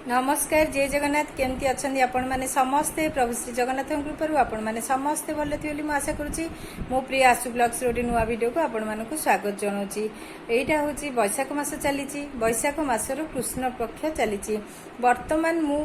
नमस्कार जय जगन्नाथ केमती अच्छा आपण मैंने समस्ते प्रभु श्री जगन्नाथ कृपा आपण मैंने समस्ते भल थी आशा करुँची मो प्रिय आशु ब्लॉग्स गोटे नुआ वीडियो को आपण मानक स्वागत जनाऊँगी। यहाँ हूँ बैशाख मास चली बैशाख मासर कृष्ण पक्ष चली बर्तमान मु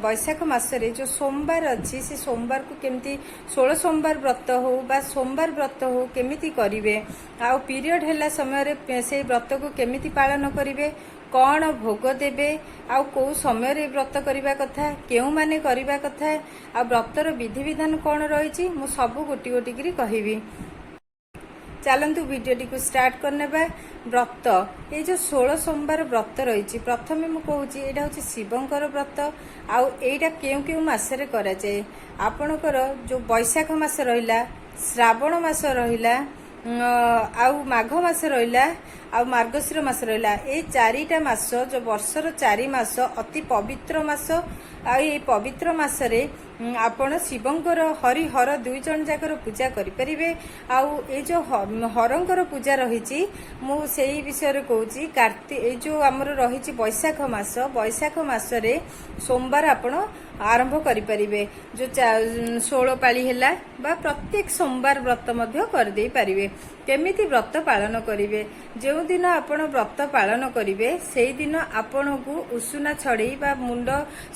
बैशाख मसरे जो सोमवार अच्छी से सोमवार को केमती 16 सोमवार व्रत हो बा सोमवार व्रत हो केमिति करिवे आ पीरियड हैला समय से व्रत को केमिति पालन करिवे कौन भोग देवे आ कौ समय व्रत करने कथा केउ माने करने कथा आ व्रतर विधि विधान कौन रही मु सब गोटी गोटी करी कहबी। चलतु वीडियोटी को स्टार्ट करने व्रत ये जो 16 सोमवार व्रत रही प्रथम मु कहूँ यहाँ हूँ शिवंकर व्रत आउ एटा केउ केउ मासरे करा जाए आपणकर जो बैशाख मास रहिला श्रावण मास रहिला आउ माघ मास रहिला आउ मार्गशीर मास रहिला ए चारिटा मास जो वर्षर 4 मास अति पवित्र मास आ ये पवित्र मासरे आपण शिवंकर हरि हर दुई जन जाकर पूजा करें आउ ये जो हरंकर पूजा रही मु से विषय कहूँ कार्तिक जो आमर रही बैशाख मासरे सोमवार आपण आरंभ करें जो 16 पाली है बा प्रत्येक सोमवार व्रत करदे पारे केमिति व्रत पालन करेंगे जो दिन आपण व्रत पालन करेंगे से दिन आपण को उषुना छड़े बा मुंड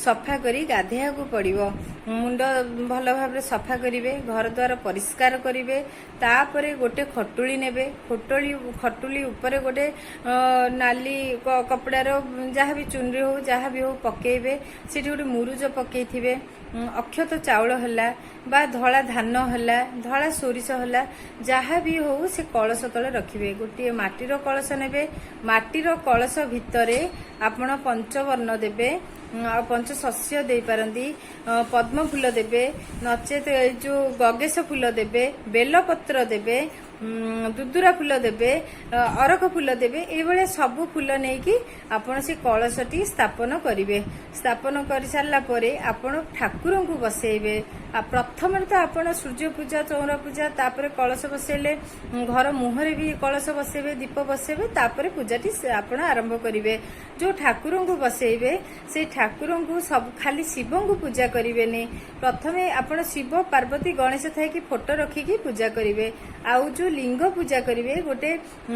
सफा करी गाधेया को पड़ो मुंड भल भाव सफा करेंगे घर द्वार परिष्कार करेंगे तापरे गोटे खटुली नेबे खटुली ऊपर गोटे नाली कपड़ार जहाँ भी चुनरी हो जहाँ भी हो पकेबे से गोटे मुरुज पकईथिबे अक्षत चाउल है बा धला धान है धला सोरिष है जहाँ भी हो से कलश तले रखिए गोटे माटीर कलश नेबे माटीर कलश भितर आपण पंचवर्ण देबे पंचशस्य दे पारंती पद्म फूल देबे नचेत जो गगेश फूल देबे बेलपत्र देबे दुदुरा फूल देबे अरख फूल देबे ये सब फूल नहीं कि आपण से कलशटी स्थापन करेंगे स्थापन कर सारा परे आपण ठाकुर को बसैबे प्रथम तो आपण सूर्य पूजा चौरा पूजा तापर कलश बसैले घर मुहरे भी कलश बसैबे दीप बसैबे तापर पूजाटी आपण आरंभ करेंगे जो ठाकुर को बसैबे से ठाकुर को सब खाली शिव को पूजा करेंगे प्रथम आपण शिव पार्वती गणेश थाई कि फोटो रखिकी पूजा करेंगे आउ जो लिंग पूजा करेंगे गोटे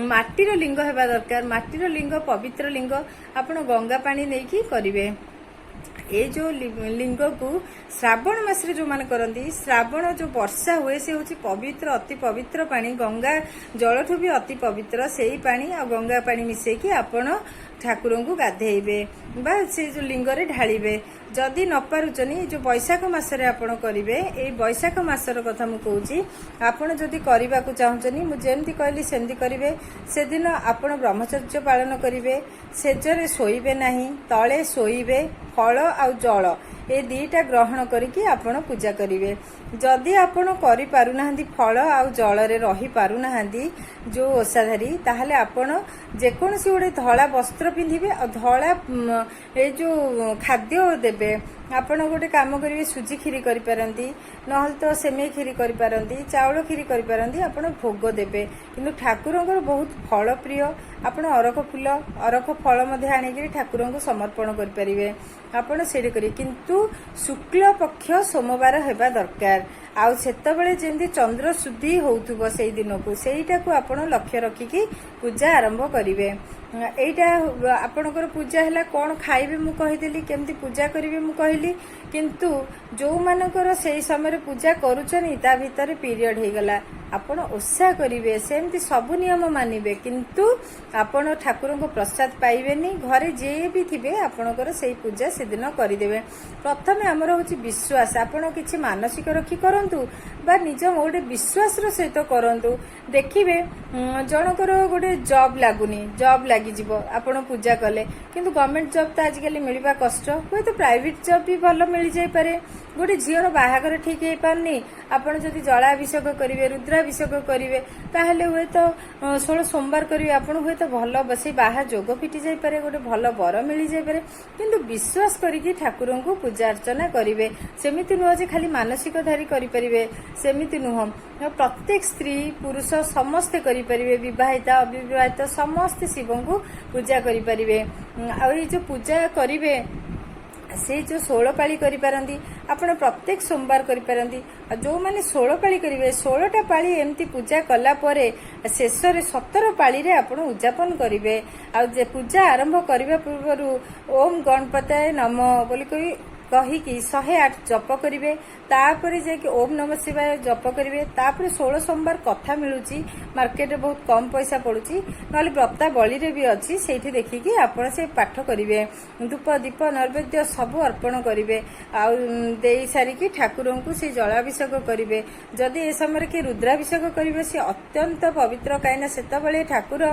माटीर लिंग हेबा दरकार माटीर लिंग पवित्र लिंग आपण गंगा पानी नहीं करेंगे ये जो लिंग को श्रावण मास जो मान करती श्रावण जो वर्षा हुए से हूँ पवित्र अति पवित्र पानी गंगा जलठू भी अति पवित्र से ही पानी आ गंगा पानी मिसेकी आपण ठाकुर को गाधेबे बा से जो लिंगरे ढालिबे जदि न पारुचनी जो बैशाख मासरे आपण करिवे ए बैशाख मासर कथा मु कहूची आपण जदि करबा को चाहछनी मु जेमति कहली सेमति करिवे से दिन आपण ब्रह्मचर्य पालन करिवे सेजरे सोइबे नाही तळे सोइबे फल आ जल ए दीटा ग्रहण करिकी आपण पूजा करिवे जदि आपण करि पारु नाहंती फल आ जल रे रही पारु नाहंती जो ओसाधारी ताहले आपण जेकोनसी गोटे धला वस्त्र पिंधिबे आ धला ए जो खाद्य देबे आपण गोटे काम करेंगे सुजी खीरी करिपारंती नहल तो सेमई खीरी करिपारंती चाउल खीरी करिपारंती आपण भोग देबे किंतु ठाकुरंकर बहुत फल प्रिय आपण अरख फल मध्ये आनिकरी ठाकुर को समर्पण करिपारिबे आपण सेडी करी किंतु शुक्ल पक्ष सोमवार हेबा दरकार आउ सेतबेले जेंती चंद्र शुद्धि होउथुबो सेई दिन को सेईटा को आपण लक्ष्य रखिकी पूजा आरंभ करिवे एटा आपणकर पूजा है कौन खाइबे मु कहिदेली केमती पूजा करिवे मु कहली किंतु जो मानकर से समय पूजा करूचनी ता भितर पीरियड हो गला आपण ओषा करिवे सेमती सब नियम मानिबे किंतु आपण ठाकुर को प्रसाद पाइबेनी घरे जे भी थिबे आपणकर से पूजा से दिन करदेवे प्रथम आमर होची विश्वास आपण किछि मानसिक रखी करंतु बा निज गोटे विश्वास सहित करंतु देखिबे जनकर गोटे जॉब लागुनी जॉब लागी जिवो आपण पूजा कले किंतु गवर्नमेंट जॉब तो आजिकल मिलवा कष्ट हुए तो प्राइवेट जॉब भी भल मिल जाई पारे गोटे झीर बाहागर ठीक हो पारनी आपण जदि जलाभिषेक करेंगे रुद्राभिषेक करेंगे ताहले हुए तो 16 सोमवार करेंगे आपण हुए तो भल बसे बाहा जोग फिटी जाई पारे गोटे भल बर मिल जाई पारे किंतु विश्वास करिकी ठाकुर को पूजा अर्चना करेंगे सेमिति नुह जे खाली मानसिक धारी करें सेमिति नुह प्रत्येक स्त्री पुरुष समस्ते करें विवाहिता अविवाहिता समस्ते शिव को पूजा करें आ जो पूजा करेंगे से जो 16 पाली करिपारंती आपण प्रत्येक सोमवार करिपारंती जो माने 16 पाली करिवे 16टा पाली एमती पूजा कला परे शेष रे 17 पाली रे आपण उद्यापन करिवे आ जे पूजा आरंभ करिवा पूर्वरु ओम गणपतये नमः बोली कहिकी 108 जप करिवे तापर जे कि ओम नमः शिवाय जप करिवे तापर 16 सोमवार कथा मिलुची मार्केट रे बहुत कम पैसा पड़ुची नले व्रता बळी रे भी अछि सेठी देखिकी आपण से पाठ करिवे धूप दीप नैवेद्य सब अर्पण करिवे आ देई सारी की ठाकुरन को से जलाभिषेक करिवे जदि ए समय के रुद्राभिषेक करिवे से अत्यंत पवित्र काइना सेतबेले ठाकुर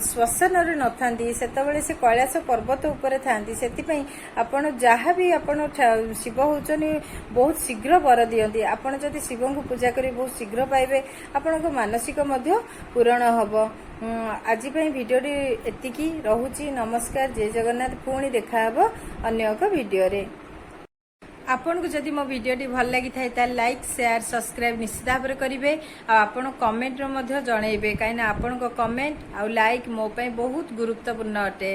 श्वसन रे नथांती सेतबेले से कैलाश पर्वत ऊपर थांती सेति पई आपण जहाँ भी आपण शिव होचनी बहुत शीघ्र वर दियंती आपण जदि शिव को पूजा करी बहुत शीघ्र पाइबे आपण को मानसिक मध्य पूरण हबो आज भिडियोटी एतिकी रहुची नमस्कार जय जगन्नाथ पुणी देखा हबो अन्य एक वीडियो रे आपन को जदि मो वीडियोटी भल लगी थाए ता लाइक शेयर सब्सक्राइब निश्चित भाव में करेंगे आपन कमेंट रे मध्य जणैबे काइना आपन को कमेंट आ लाइक मो पई बहुत गुरुत्वपूर्ण अटे।